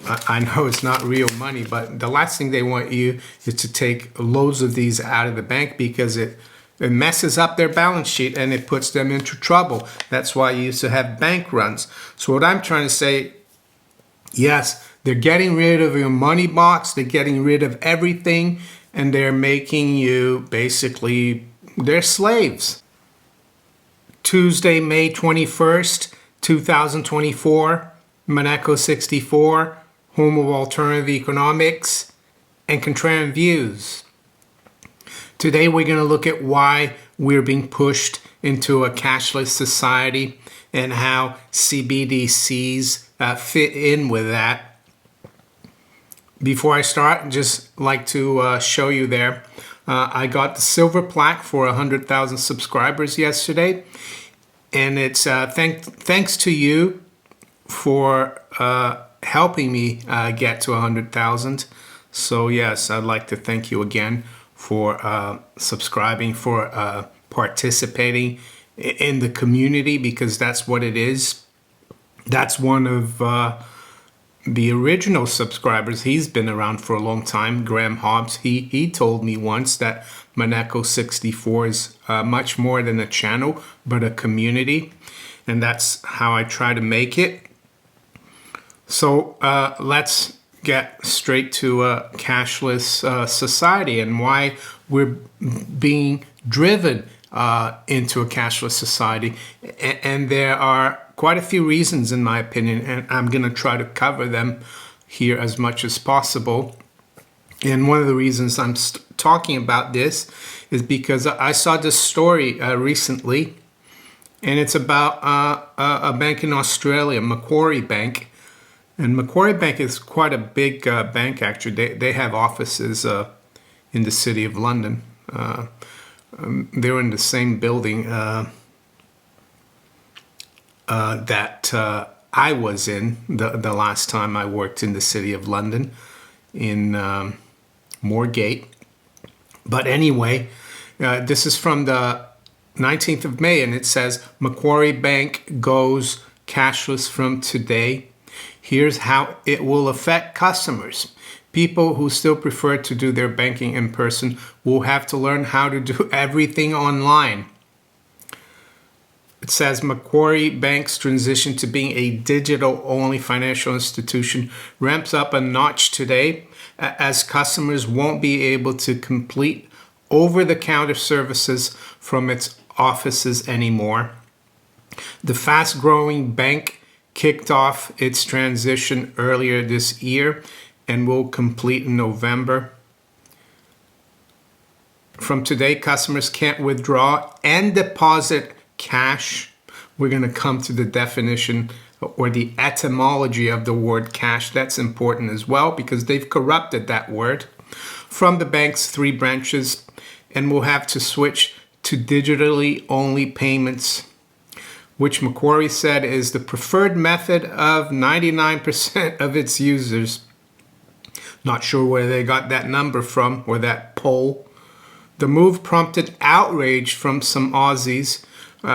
I know it's not real money, but the last thing they want you is to take loads of these out of the bank, because it messes up their balance sheet and it puts them into trouble. That's why you used to have bank runs. So what I'm trying to say, yes, they're getting rid of your money box, they're getting rid of everything, and they're making you basically their slaves. Tuesday, May 21st, 2024, Monaco 64, home of alternative economics and contrarian views. Today we're going to look at why we're being pushed into a cashless society and how CBDCs fit in with that. Before I start, I'd just like to show you there. I got the silver plaque for 100,000 subscribers yesterday, and it's thanks to you for helping me get to 100,000. So yes, I'd like to thank you again for subscribing, for participating in the community, because that's what it is. That's one of the original subscribers. He's been around for a long time, Graham Hobbs. He told me once that Monaco 64 is much more than a channel, but a community. And that's how I try to make it. So let's get straight to a cashless society and why we're being driven into a cashless society. And there are quite a few reasons, in my opinion, and I'm going to try to cover them here as much as possible. And one of the reasons I'm talking about this is because I saw this story recently, and it's about a bank in Australia, Macquarie Bank. And Macquarie Bank is quite a big bank, actually. They have offices in the city of London. They're in the same building that I was in the last time I worked in the city of London, in Moorgate. But anyway, this is from the 19th of May, and it says, Macquarie Bank goes cashless from today. Here's how it will affect customers. People who still prefer to do their banking in person will have to learn how to do everything online. It says Macquarie Bank's transition to being a digital-only financial institution ramps up a notch today, as customers won't be able to complete over-the-counter services from its offices anymore. The fast-growing bank kicked off its transition earlier this year and will complete in November. From today, customers can't withdraw and deposit cash. We're going to come to the definition or the etymology of the word cash. That's important as well, because they've corrupted that word from the bank's 3 branches, and will have to switch to digitally only payments, which Macquarie said is the preferred method of 99% of its users. Not sure where they got that number from, or that poll. The move prompted outrage from some Aussies,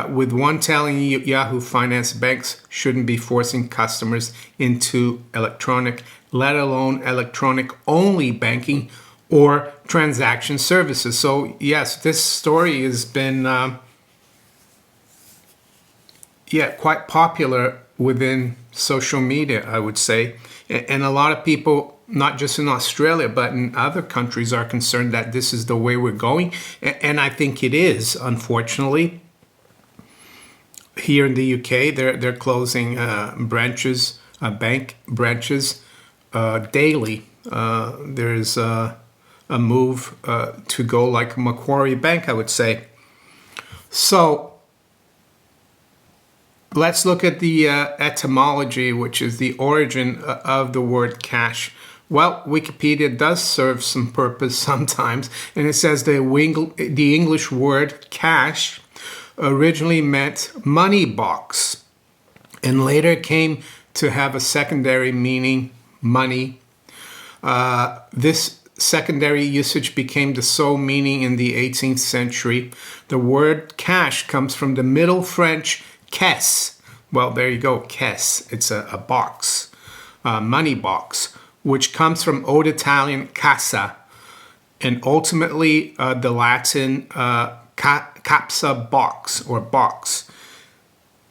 with one telling Yahoo Finance banks shouldn't be forcing customers into electronic, let alone electronic-only banking or transaction services. So yes, this story has been quite popular within social media, I would say. And a lot of people, not just in Australia, but in other countries, are concerned that this is the way we're going. And I think it is, unfortunately. Here in the UK, they're closing branches, bank branches daily. There's a move to go like Macquarie Bank, I would say. So let's look at the etymology, which is the origin of the word cash. Well, Wikipedia does serve some purpose sometimes, and it says the English word cash originally meant money box, and later came to have a secondary meaning, money. This secondary usage became the sole meaning in the 18th century. The word cash comes from the Middle French caisse. Well, there you go, caisse. It's a box. money box, which comes from Old Italian casa, and ultimately the Latin capsa, box or box.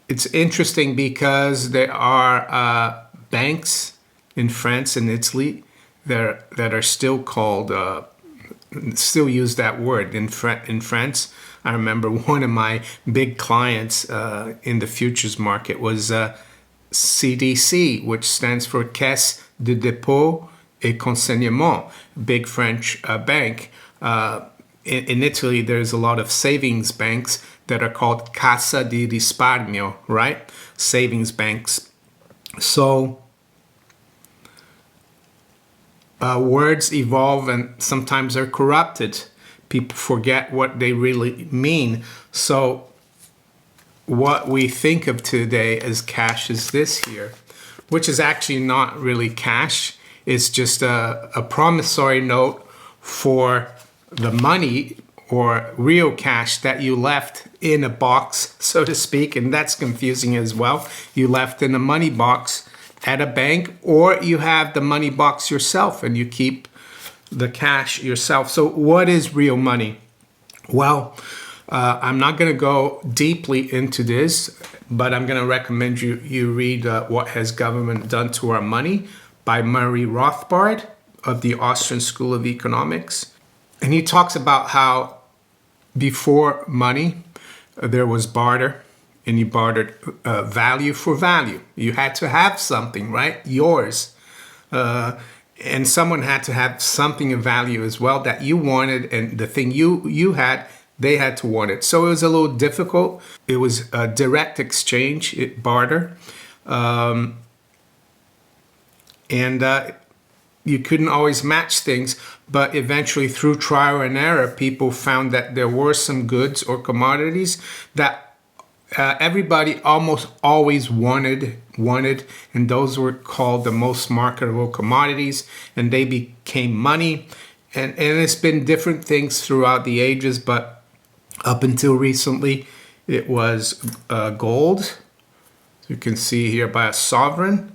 It's interesting because there are banks in France and Italy that are still called, still use that word in France. I remember one of my big clients in the futures market was CDC, which stands for Caisse de dépôt et consignement, big French bank. In Italy, there's a lot of savings banks that are called Cassa di Risparmio, right? Savings banks. So words evolve and sometimes are corrupted. People forget what they really mean. So what we think of today as cash is this here, which is actually not really cash. It's just a promissory note for the money or real cash that you left in a box, so to speak, and that's confusing as well. You left in a money box at a bank, or you have the money box yourself and you keep the cash yourself. So what is real money? Well, I'm not going to go deeply into this, but I'm going to recommend you read What Has Government Done to Our Money by Murray Rothbard of the Austrian School of Economics. And he talks about how before money, there was barter, and you bartered value for value. You had to have something, right? Yours. And someone had to have something of value as well that you wanted, and the thing you had, they had to want it. So it was a little difficult. It was a direct exchange, barter. And you couldn't always match things, but eventually through trial and error, people found that there were some goods or commodities that everybody almost always wanted, and those were called the most marketable commodities, and they became money. And it's been different things throughout the ages, but up until recently, it was gold, you can see here, by a sovereign,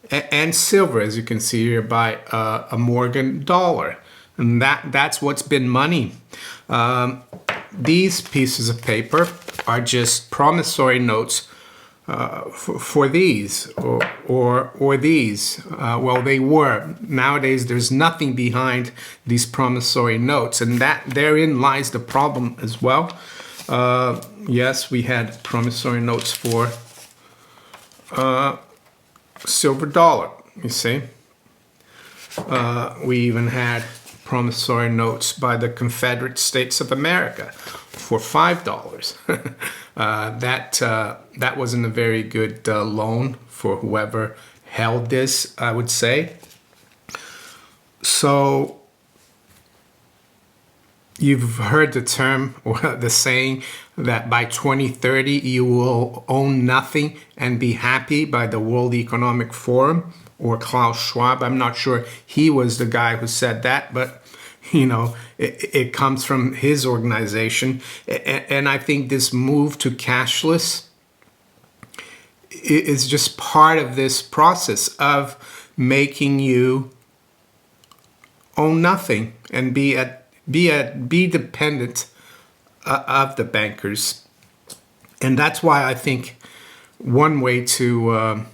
and silver, as you can see here, by a Morgan dollar. And that's what's been money. These pieces of paper are just promissory notes for these or these. Well, they were. Nowadays, there's nothing behind these promissory notes, and that therein lies the problem as well. Yes, we had promissory notes for silver dollar, you see. We even had promissory notes by the Confederate States of America for $5. That wasn't a very good loan for whoever held this, I would say. So you've heard the term or the saying that by 2030 you will own nothing and be happy, by the World Economic Forum or Klaus Schwab. I'm not sure he was the guy who said that, but you know, it comes from his organization. And I think this move to cashless is just part of this process of making you own nothing and be dependent of the bankers. And that's why I think one way to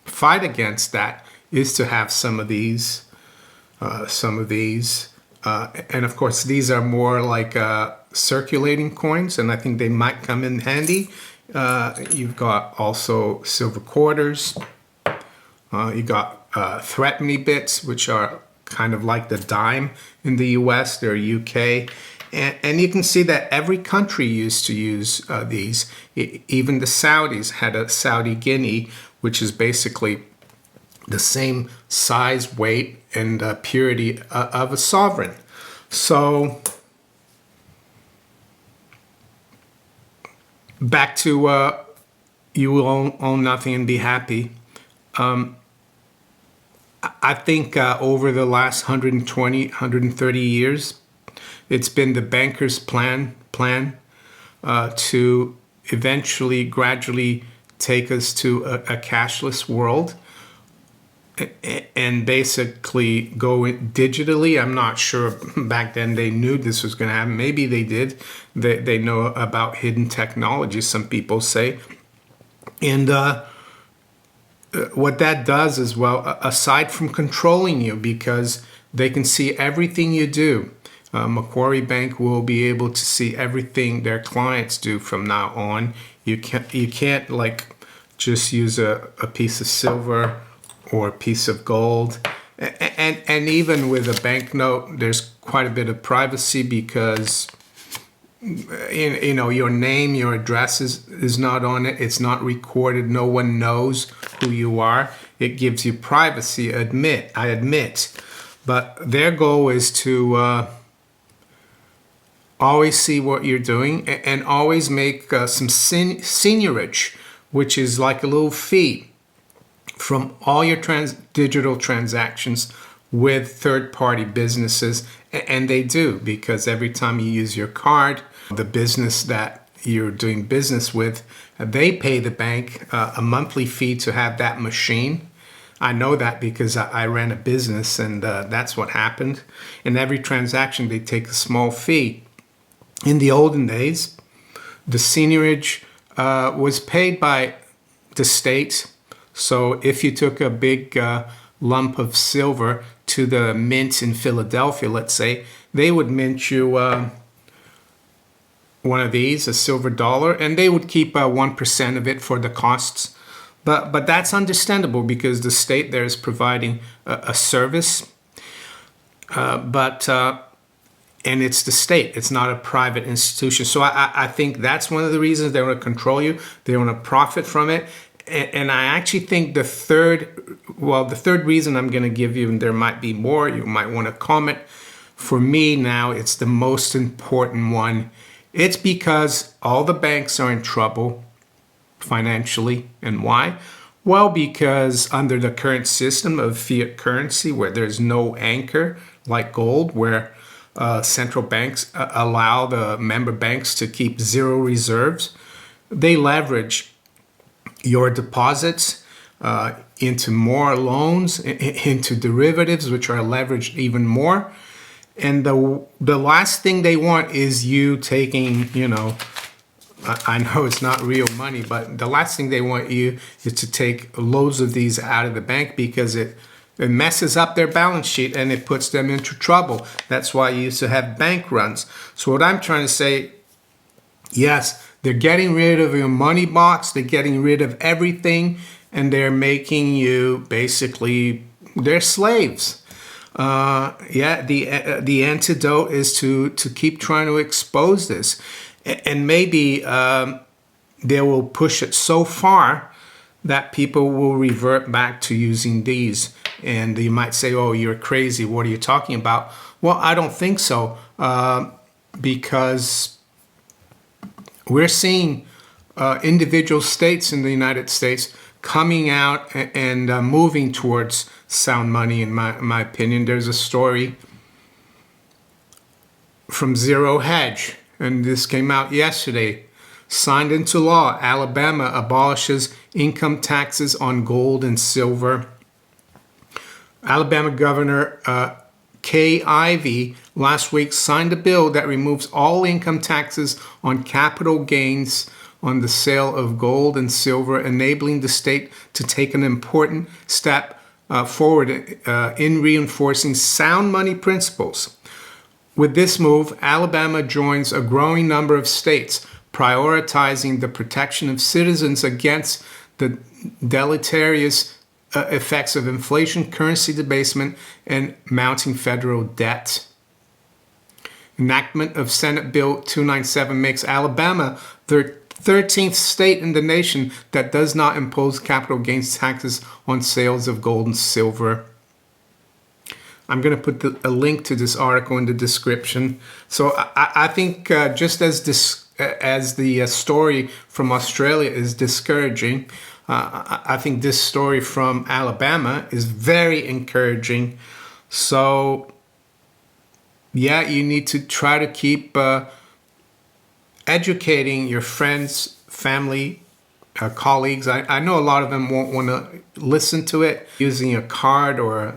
fight against that is to have some of these. And of course, these are more like circulating coins, and I think they might come in handy. You've got also silver quarters. You got threepenny bits, which are kind of like the dime in the US. They're UK. And you can see that every country used to use these. Even the Saudis had a Saudi guinea, which is basically the same size, weight, and purity of a sovereign. So back to you will own nothing and be happy. I think over the last 120, 130 years, it's been the bankers' plan to eventually, gradually take us to a cashless world. and basically go digitally. I'm not sure back then they knew this was going to happen. Maybe they did. They know about hidden technology, some people say. And what that does is, well, aside from controlling you, because they can see everything you do, Macquarie Bank will be able to see everything their clients do from now on. You can't like just use a piece of silver or a piece of gold. And even with a banknote, there's quite a bit of privacy because you know your name, your address is not on it. It's not recorded. No one knows who you are. It gives you privacy. I admit, but their goal is to always see what you're doing and always make some seigniorage, which is like a little fee from all your digital transactions with third-party businesses. And they do, because every time you use your card, the business that you're doing business with, they pay the bank a monthly fee to have that machine. I know that because I ran a business, and that's what happened. In every transaction, they take a small fee. In the olden days, the seigniorage was paid by the state. So if you took a big lump of silver to the mint in Philadelphia, let's say, they would mint you one of these, a silver dollar, and they would keep 1% of it for the costs. But that's understandable because the state there is providing a service. And it's the state. It's not a private institution. So I think that's one of the reasons they want to control you. They want to profit from it. And I actually think the third reason I'm going to give you, and there might be more, you might want to comment. For me now, it's the most important one. It's because all the banks are in trouble financially. And why? Well, because under the current system of fiat currency, where there's no anchor like gold, where central banks allow the member banks to keep zero reserves, they leverage your deposits into more loans, into derivatives, which are leveraged even more. And the last thing they want is you taking, I know it's not real money, but the last thing they want you is to take loads of these out of the bank, because it messes up their balance sheet and it puts them into trouble. That's why you used to have bank runs. So what I'm trying to say, yes, they're getting rid of your money box, they're getting rid of everything, and they're making you basically their slaves. The antidote is to keep trying to expose this. And maybe they will push it so far that people will revert back to using these. And you might say, oh, you're crazy. What are you talking about? Well, I don't think so, because we're seeing individual states in the United States coming out and moving towards sound money, in my opinion. There's a story from Zero Hedge, and this came out yesterday. Signed into law, Alabama abolishes income taxes on gold and silver. Alabama Governor Kay Ivey last week signed a bill that removes all income taxes on capital gains on the sale of gold and silver, enabling the state to take an important step forward in reinforcing sound money principles. With this move, Alabama joins a growing number of states prioritizing the protection of citizens against the deleterious effects of inflation, currency debasement, and mounting federal debt. Enactment of Senate Bill 297 makes Alabama the 13th state in the nation that does not impose capital gains taxes on sales of gold and silver. I'm going to put a link to this article in the description. So I think just as the story from Australia is discouraging, I think this story from Alabama is very encouraging. So, yeah, you need to try to keep educating your friends, family, colleagues. I know a lot of them won't want to listen to it. Using a card or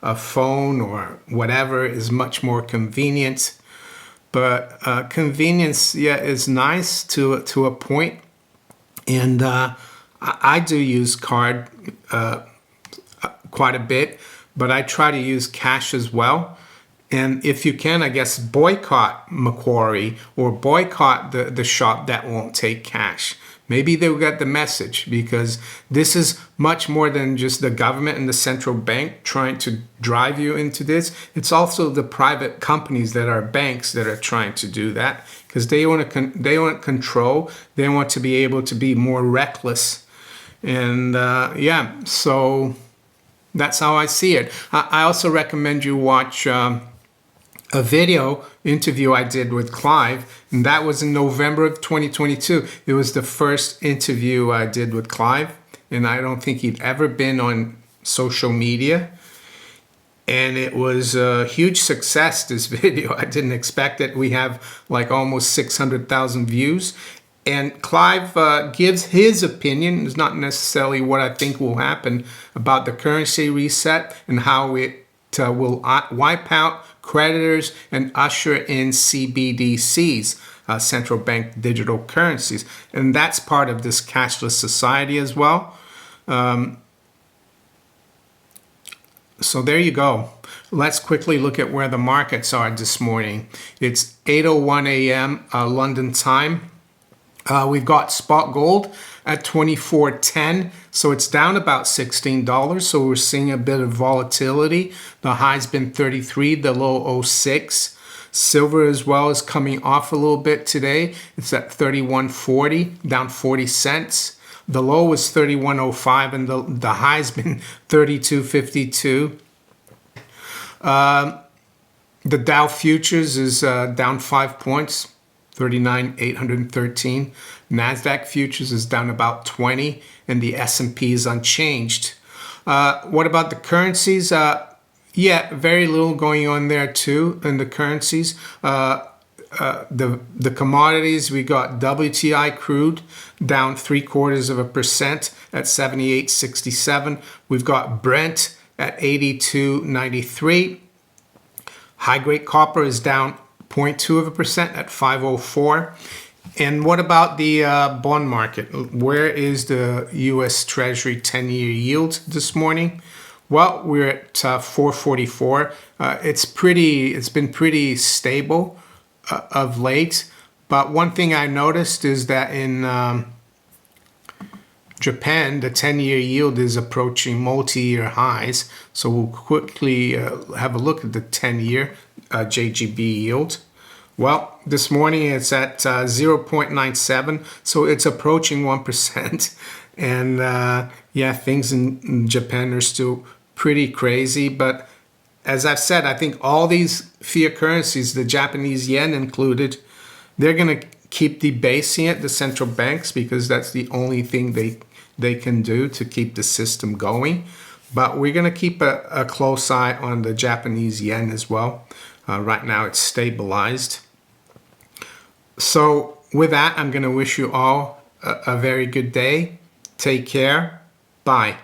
a phone or whatever is much more convenient. But convenience, yeah, is nice to a point. And I do use card quite a bit, but I try to use cash as well. And if you can, I guess, boycott Macquarie or boycott the shop that won't take cash. Maybe they'll get the message, because this is much more than just the government and the central bank trying to drive you into this. It's also the private companies that are banks that are trying to do that, because they want control. They want to be able to be more reckless. And yeah, so that's how I see it. I also recommend you watch a video interview I did with Clive, and that was in November of 2022. It was the first interview I did with Clive, and I don't think he'd ever been on social media. And it was a huge success, this video. I didn't expect it. We have like almost 600,000 views. And Clive gives his opinion. It's not necessarily what I think will happen about the currency reset and how it will wipe out creditors and usher in CBDCs, central bank digital currencies. And that's part of this cashless society as well. So there you go. Let's quickly look at where the markets are this morning. It's 8:01 a.m. London time. We've got spot gold at $24.10, so it's down about $16. So we're seeing a bit of volatility. The high's been 33, the low 06. Silver as well is coming off a little bit today. It's at 31.40, down 40 cents. The low was 31.05, and the high's been 32.52. The Dow futures is down 5 points. 39,813. NASDAQ futures is down about 20, and the S&P is unchanged. What about the currencies? Yeah, very little going on there too in the currencies. The commodities, we got WTI crude down 0.75% at 78.67. We've got Brent at 82.93. High grade copper is down 0.2% at 504. And what about the bond market? Where is the U.S. Treasury 10-year yield this morning? Well, we're at 444. It's been pretty stable of late. But one thing I noticed is that in Japan, the 10-year yield is approaching multi-year highs. So we'll quickly have a look at the 10-year JGB yield. Well, this morning it's at 0.97, so it's approaching 1%. And yeah, things in Japan are still pretty crazy. But as I've said, I think all these fiat currencies, the Japanese yen included, they're going to keep debasing it, the central banks, because that's the only thing they can do to keep the system going. But we're going to keep a close eye on the Japanese yen as well. Right now it's stabilized. So with that, I'm going to wish you all a very good day. Take care. Bye.